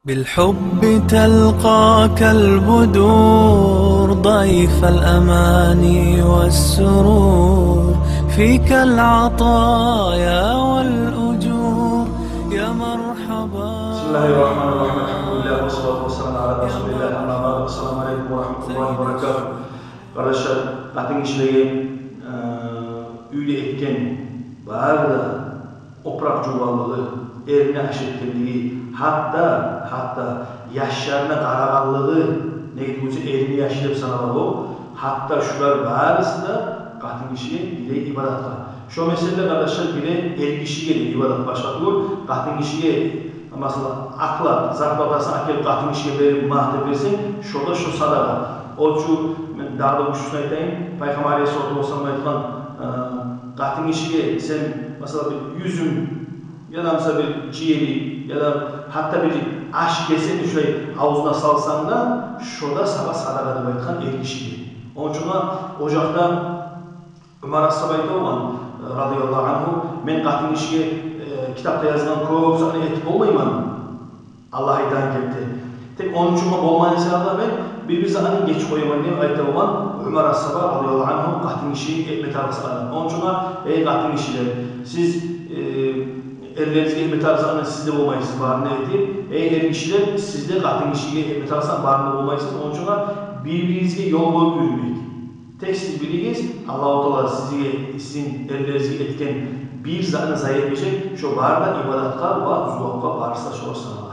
بالحب تلقاك البدور ضيف الأماني والسرور فيك العطايا والأجور يا مرحبا. بسم الله الرحمن الرحيم. الحمد لله والصلاة والسلام على رسول الله. أما بعد. السلام عليكم ورحمة الله وبركاته. Arkadaşlar, zaten işleyen üyle etken bazı oprak çuvallığı, erine aşırtkenliği, hatta yaşlarına karakallığı, neydi bu erini yaşayıp sanalar o, hatta şular bazısı da katın kişiye bile ibadat var. Şu meseleler arkadaşlar bile el kişiye de ibadat başlatıyor, katın kişiye mesela akla, zarflatasını akıl katın kişiye verip mahtab versin, şurada şu sadaka. O şu, daha da uçuşuna eteyim, Peygamber Aleyhisselatü Vesselam'a edilen katın kişiye sen mesela bir yüzüm ya da mesela bir ciğeri ya da hatta bir aş keseni şöyle havuzuna salsan da şurada sabah sadaka bayıtkan el kişiye. Onun için ocakta Ömer As-Sabay'da olan radıyallahu anhu men katın kişiye kitapta yazılan köp sana etip olmayman Allah'a idan geldi. Tek onun için olmayan insanlar ben birbirimize hani geç koyman diye ayette olan Ömer As-Sabay radıyallahu anhu katın kişiyi etmet arasında. Onun için ey katın kişiler siz ellerinize hizmet arasında sizde olmayısınız barını etti. Ey kişiler sizde katın kişiye hizmet arasında barını olmayısınız. Onun için birbirinize yol boyu yürümek. Tek siz biliniz Allah-u Teala sizin ellerinize etken bir zanı zayi etmeyecek. Şu barda ibadatkar ve zuvakka barışta sorsanlar.